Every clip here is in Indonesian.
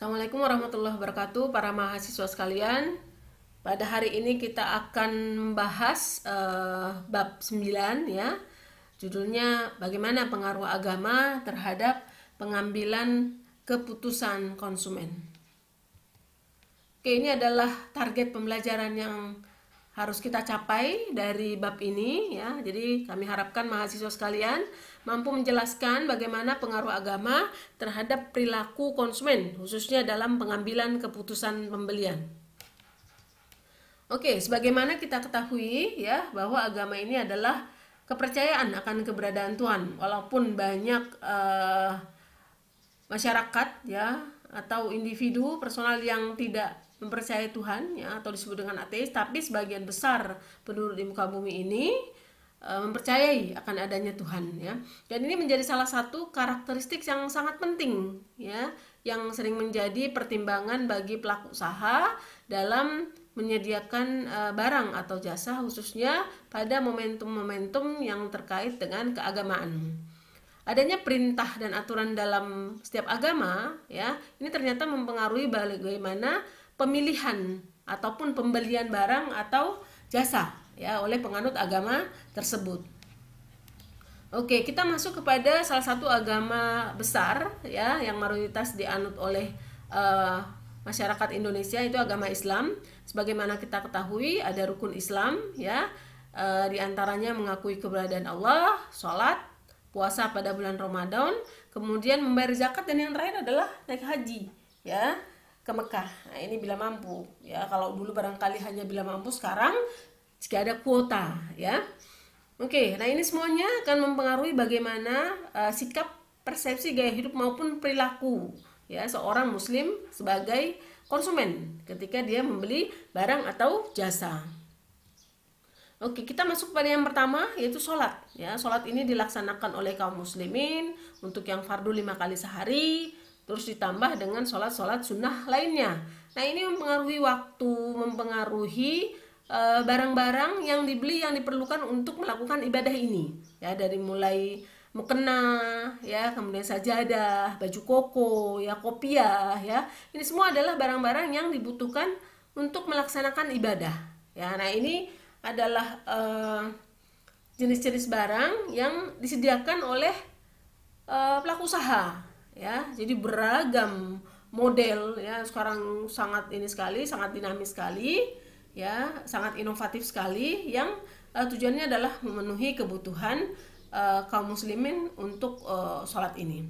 Assalamualaikum warahmatullahi wabarakatuh, para mahasiswa sekalian. Pada hari ini kita akan membahas bab 9 ya. Judulnya bagaimana pengaruh agama terhadap pengambilan keputusan konsumen. Oke, ini adalah target pembelajaran yang harus kita capai dari bab ini ya. Jadi kami harapkan mahasiswa sekalian mampu menjelaskan bagaimana pengaruh agama terhadap perilaku konsumen, khususnya dalam pengambilan keputusan pembelian. Oke, sebagaimana kita ketahui ya bahwa agama ini adalah kepercayaan akan keberadaan Tuhan. Walaupun banyak masyarakat ya atau individu personal yang tidak mempercayai Tuhan ya atau disebut dengan ateis, tapi sebagian besar penduduk di muka bumi ini mempercayai akan adanya Tuhan ya. Dan ini menjadi salah satu karakteristik yang sangat penting ya, yang sering menjadi pertimbangan bagi pelaku usaha dalam menyediakan barang atau jasa, khususnya pada momentum-momentum yang terkait dengan keagamaan. Adanya perintah dan aturan dalam setiap agama ya, ini ternyata mempengaruhi bagaimana pemilihan ataupun pembelian barang atau jasa ya oleh penganut agama tersebut. Oke, kita masuk kepada salah satu agama besar ya yang mayoritas dianut oleh masyarakat Indonesia, itu agama Islam. Sebagaimana kita ketahui ada rukun Islam ya, di antaranya mengakui keberadaan Allah, sholat, puasa pada bulan Ramadan, kemudian membayar zakat, dan yang terakhir adalah naik haji ya ke Mekah. Nah, ini bila mampu ya. Kalau dulu barangkali hanya bila mampu, sekarang jika ada kuota ya. Oke, nah ini semuanya akan mempengaruhi bagaimana sikap, persepsi, gaya hidup maupun perilaku ya seorang muslim sebagai konsumen ketika dia membeli barang atau jasa. Oke, kita masuk pada yang pertama, yaitu sholat ya. Sholat ini dilaksanakan oleh kaum muslimin untuk yang fardu 5 kali sehari, terus ditambah dengan sholat-sholat sunnah lainnya. Nah, ini mempengaruhi waktu, mempengaruhi barang-barang yang dibeli, yang diperlukan untuk melakukan ibadah ini ya, dari mulai mukena ya, kemudian sajadah, baju koko ya, kopiah ya. Ini semua adalah barang-barang yang dibutuhkan untuk melaksanakan ibadah ya. Nah, ini adalah jenis-jenis barang yang disediakan oleh pelaku usaha ya. Jadi beragam model ya, sekarang sangat ini sekali, sangat dinamis sekali ya, sangat inovatif sekali, yang tujuannya adalah memenuhi kebutuhan kaum muslimin untuk sholat ini.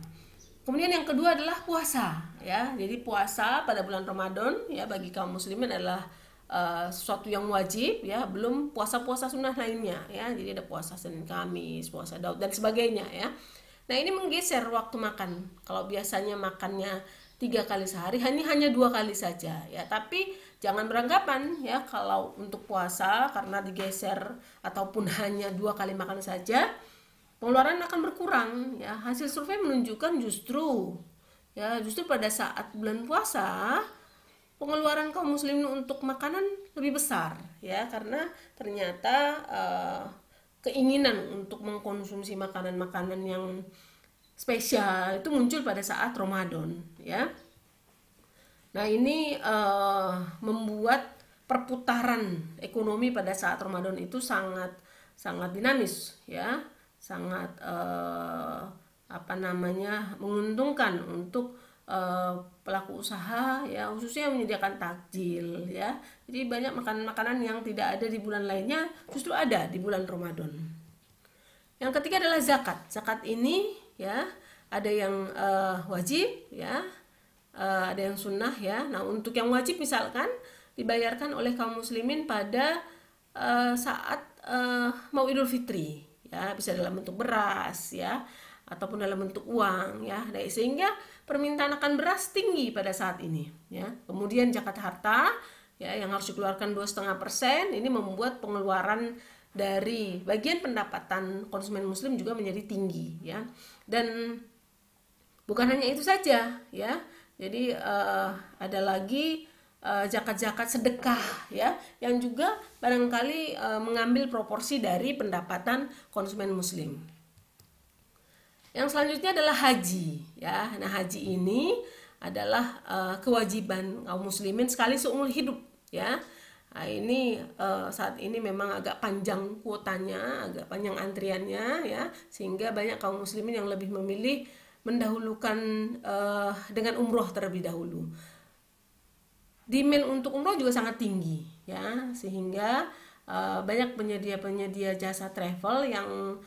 Kemudian yang kedua adalah puasa ya. Jadi puasa pada bulan Ramadan ya bagi kaum muslimin adalah sesuatu yang wajib ya, belum puasa-puasa sunnah lainnya ya. Jadi ada puasa Senin Kamis, puasa Daud dan sebagainya ya. Nah, ini menggeser waktu makan. Kalau biasanya makannya 3 kali sehari, ini hanya 2 kali saja ya. Tapi jangan beranggapan ya kalau untuk puasa karena digeser ataupun hanya 2 kali makan saja pengeluaran akan berkurang ya. Hasil survei menunjukkan justru pada saat bulan puasa pengeluaran kaum muslimin untuk makanan lebih besar ya, karena ternyata keinginan untuk mengkonsumsi makanan-makanan yang spesial itu muncul pada saat Ramadan ya. Nah, ini membuat perputaran ekonomi pada saat Ramadan itu sangat dinamis ya, sangat menguntungkan untuk pelaku usaha ya, khususnya yang menyediakan takjil ya. Jadi banyak makanan-makanan yang tidak ada di bulan lainnya justru ada di bulan Ramadan. Yang ketiga adalah zakat. Zakat ini ya ada yang wajib ya, ada yang sunnah ya. Nah, untuk yang wajib misalkan dibayarkan oleh kaum muslimin pada saat mau Idul Fitri ya, bisa dalam bentuk beras ya ataupun dalam bentuk uang ya. Nah, sehingga permintaan akan beras tinggi pada saat ini ya. Kemudian zakat harta ya yang harus dikeluarkan 2,5%, ini membuat pengeluaran dari bagian pendapatan konsumen muslim juga menjadi tinggi ya. Dan bukan hanya itu saja ya. Jadi ada lagi zakat-zakat sedekah ya, yang juga barangkali mengambil proporsi dari pendapatan konsumen muslim. Yang selanjutnya adalah haji ya. Nah, haji ini adalah kewajiban kaum muslimin sekali seumur hidup, ya. Nah, ini saat ini memang agak panjang kuotanya, agak panjang antriannya, ya, sehingga banyak kaum muslimin yang lebih memilih mendahulukan dengan umroh terlebih dahulu. Demand untuk umroh juga sangat tinggi, ya, sehingga banyak penyedia-penyedia jasa travel yang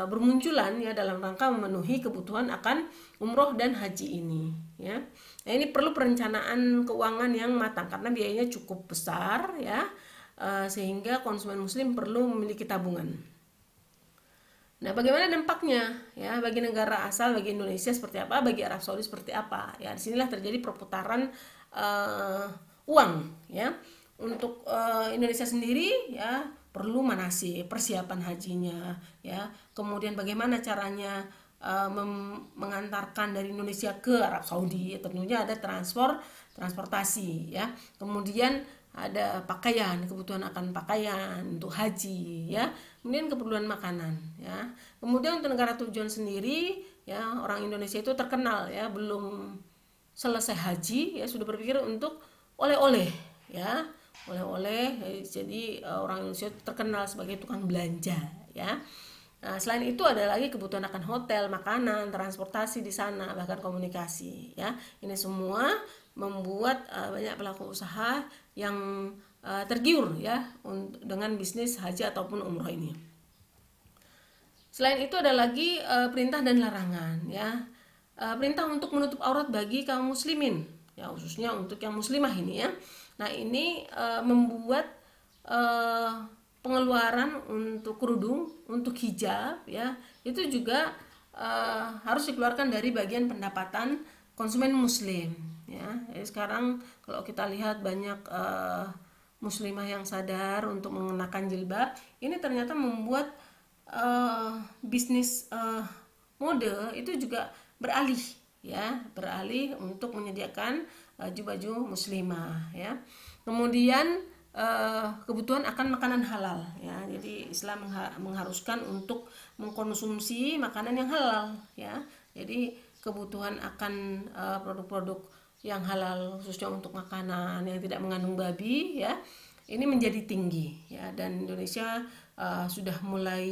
bermunculan, ya, dalam rangka memenuhi kebutuhan akan umroh dan haji ini, ya. Nah, ini perlu perencanaan keuangan yang matang karena biayanya cukup besar, ya, sehingga konsumen muslim perlu memiliki tabungan. Nah, bagaimana dampaknya, ya, bagi negara asal, bagi Indonesia seperti apa, bagi Arab Saudi seperti apa, ya. Disinilah terjadi perputaran uang, ya. Untuk Indonesia sendiri, ya, perlu manasik, persiapan hajinya, ya. Kemudian bagaimana caranya mengantarkan dari Indonesia ke Arab Saudi, tentunya ada transportasi, ya. Kemudian ada pakaian, kebutuhan akan pakaian untuk haji, ya. Kemudian keperluan makanan, ya. Kemudian untuk negara tujuan sendiri, ya, orang Indonesia itu terkenal, ya, belum selesai haji, ya, sudah berpikir untuk oleh-oleh, ya. Oleh-oleh, jadi orang Indonesia terkenal sebagai tukang belanja, ya. Nah, selain itu ada lagi kebutuhan akan hotel, makanan, transportasi di sana, bahkan komunikasi, ya. Ini semua membuat banyak pelaku usaha yang tergiur, ya, dengan bisnis haji ataupun umroh ini. Selain itu ada lagi perintah dan larangan, ya. Perintah untuk menutup aurat bagi kaum muslimin, ya, khususnya untuk yang muslimah ini, ya. Nah, ini membuat pengeluaran untuk kerudung, untuk hijab, ya, itu juga harus dikeluarkan dari bagian pendapatan konsumen muslim, ya. Jadi sekarang kalau kita lihat banyak muslimah yang sadar untuk mengenakan jilbab, ini ternyata membuat bisnis mode itu juga beralih, ya, beralih untuk menyediakan baju-baju muslimah, ya. Kemudian kebutuhan akan makanan halal, ya. Jadi Islam mengharuskan untuk mengkonsumsi makanan yang halal, ya. Jadi kebutuhan akan produk-produk yang halal khususnya untuk makanan yang tidak mengandung babi, ya, ini menjadi tinggi, ya. Dan Indonesia sudah mulai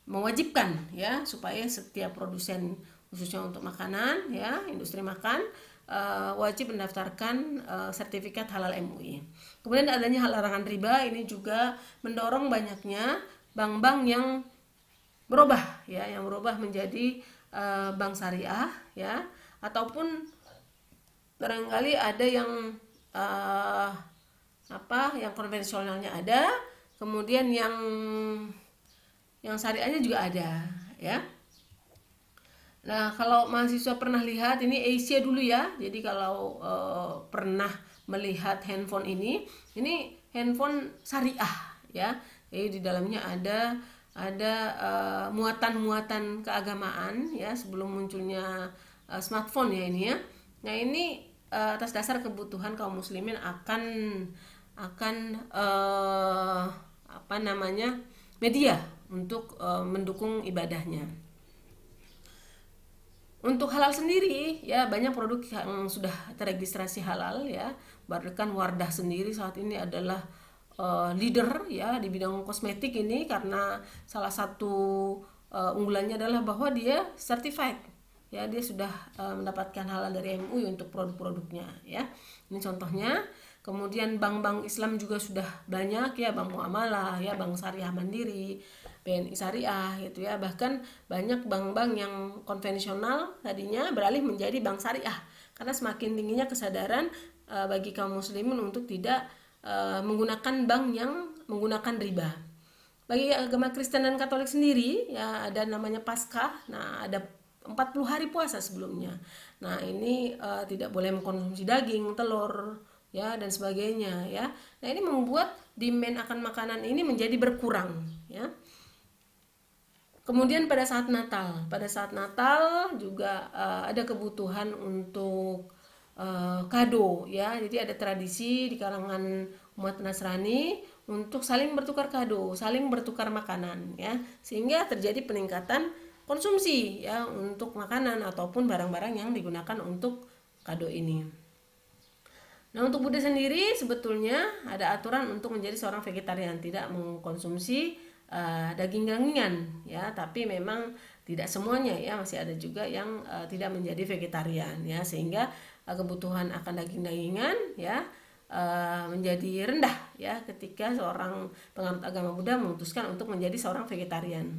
mewajibkan, ya, supaya setiap produsen khususnya untuk makanan, ya, industri makan wajib mendaftarkan sertifikat halal MUI. Kemudian adanya larangan riba, ini juga mendorong banyaknya bank-bank yang berubah, ya, yang berubah menjadi bank syariah, ya, ataupun barangkali ada yang yang konvensionalnya ada, kemudian yang syariahnya juga ada, ya. Nah, kalau mahasiswa pernah lihat, ini Asia dulu, ya. Jadi kalau pernah melihat handphone ini handphone syariah, ya. Jadi di dalamnya ada muatan-muatan keagamaan, ya, sebelum munculnya smartphone, ya, ini, ya. Nah, ini atas dasar kebutuhan kaum muslimin akan media untuk mendukung ibadahnya. Untuk halal sendiri, ya, banyak produk yang sudah terregistrasi halal, ya. Bahkan Wardah sendiri saat ini adalah leader, ya, di bidang kosmetik ini karena salah satu unggulannya adalah bahwa dia certified, ya, dia sudah mendapatkan halal dari MUI untuk produk-produknya, ya. Ini contohnya. Kemudian bank-bank Islam juga sudah banyak, ya, Bank Muamalah, ya, Bank Syariah Mandiri, BNI Syariah, gitu, ya. Bahkan banyak bank-bank yang konvensional tadinya beralih menjadi bank syariah karena semakin tingginya kesadaran bagi kaum muslimin untuk tidak menggunakan bank yang menggunakan riba. Bagi agama Kristen dan Katolik sendiri, ya, ada namanya Paskah. Nah, ada 40 hari puasa sebelumnya. Nah, ini tidak boleh mengkonsumsi daging, telur, ya, dan sebagainya, ya. Nah, ini membuat demand akan makanan ini menjadi berkurang, ya. Kemudian pada saat Natal juga ada kebutuhan untuk kado, ya. Jadi ada tradisi di kalangan umat Nasrani untuk saling bertukar kado, saling bertukar makanan, ya. Sehingga terjadi peningkatan konsumsi, ya, untuk makanan ataupun barang-barang yang digunakan untuk kado ini. Nah, untuk Buddha sendiri sebetulnya ada aturan untuk menjadi seorang vegetarian, tidak mengkonsumsi daging-dagingan ya, tapi memang tidak semuanya ya, masih ada juga yang tidak menjadi vegetarian ya, sehingga kebutuhan akan daging-dagingan ya menjadi rendah ya ketika seorang penganut agama Buddha memutuskan untuk menjadi seorang vegetarian.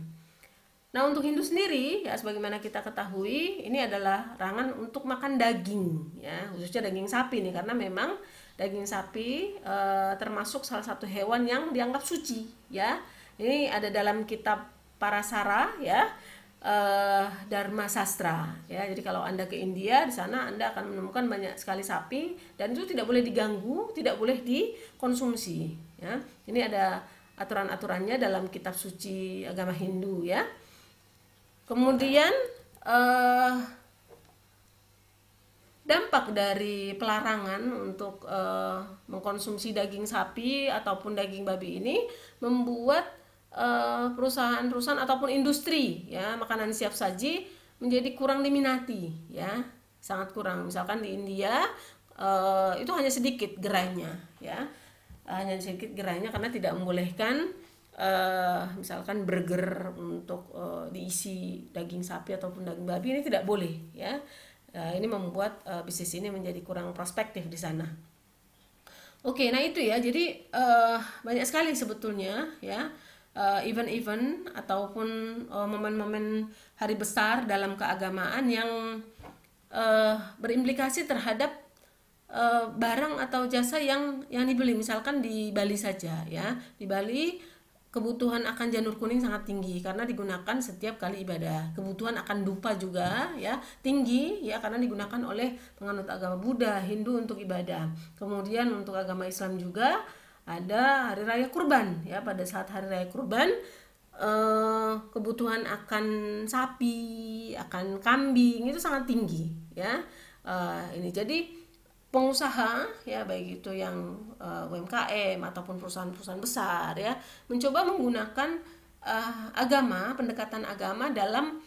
Nah, untuk Hindu sendiri ya, sebagaimana kita ketahui ini adalah larangan untuk makan daging ya, khususnya daging sapi nih, karena memang daging sapi termasuk salah satu hewan yang dianggap suci ya. Ini ada dalam kitab Parasara ya, Dharma Sastra ya. Jadi kalau Anda ke India, di sana Anda akan menemukan banyak sekali sapi dan itu tidak boleh diganggu, tidak boleh dikonsumsi ya. Ini ada aturan-aturannya dalam kitab suci agama Hindu ya. Kemudian dampak dari pelarangan untuk mengkonsumsi daging sapi ataupun daging babi ini membuat perusahaan-perusahaan ataupun industri ya makanan siap saji menjadi kurang diminati ya, sangat kurang. Misalkan di India itu hanya sedikit gerainya ya, hanya sedikit gerainya karena tidak membolehkan misalkan burger untuk diisi daging sapi ataupun daging babi, ini tidak boleh ya. Ini membuat bisnis ini menjadi kurang prospektif di sana. Oke, nah itu ya. Jadi banyak sekali sebetulnya ya event-event ataupun momen-momen hari besar dalam keagamaan yang berimplikasi terhadap barang atau jasa yang dibeli. Misalkan di Bali saja ya, di Bali kebutuhan akan janur kuning sangat tinggi karena digunakan setiap kali ibadah. Kebutuhan akan dupa juga ya tinggi ya, karena digunakan oleh penganut agama Buddha, Hindu untuk ibadah. Kemudian untuk agama Islam juga ada hari raya kurban ya. Pada saat hari raya kurban kebutuhan akan sapi, akan kambing itu sangat tinggi ya. Ini jadi pengusaha ya, baik itu yang UMKM ataupun perusahaan-perusahaan besar ya, mencoba menggunakan agama, pendekatan agama dalam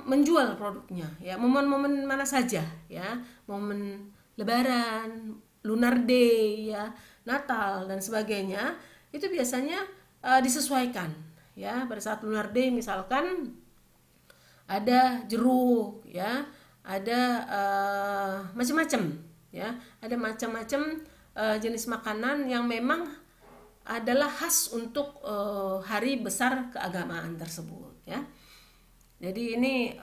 menjual produknya ya. Momen-momen mana saja ya, momen Lebaran, Lunar Day ya, Natal dan sebagainya, itu biasanya disesuaikan ya. Pada saat Lunar Day misalkan ada jeruk ya, ada macam-macam ya, ada macam-macam jenis makanan yang memang adalah khas untuk hari besar keagamaan tersebut ya. Jadi ini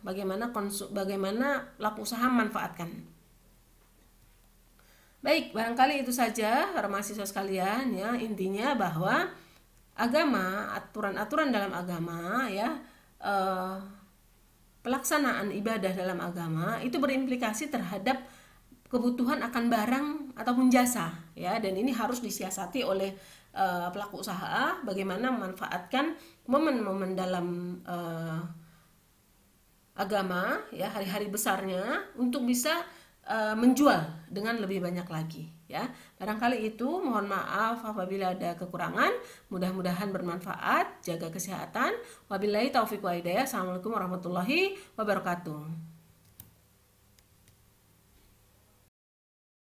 bagaimana pelaku usaha manfaatkan. Baik, barangkali itu saja para mahasiswa sekalian ya, intinya bahwa agama, aturan-aturan dalam agama ya, pelaksanaan ibadah dalam agama itu berimplikasi terhadap kebutuhan akan barang ataupun jasa ya, dan ini harus disiasati oleh pelaku usaha bagaimana memanfaatkan momen-momen dalam agama ya, hari-hari besarnya untuk bisa menjual dengan lebih banyak lagi ya. Barangkali itu, mohon maaf apabila ada kekurangan, mudah-mudahan bermanfaat. Jaga kesehatan. Wabillahi taufiq wa hidayah. Assalamualaikum warahmatullahi wabarakatuh.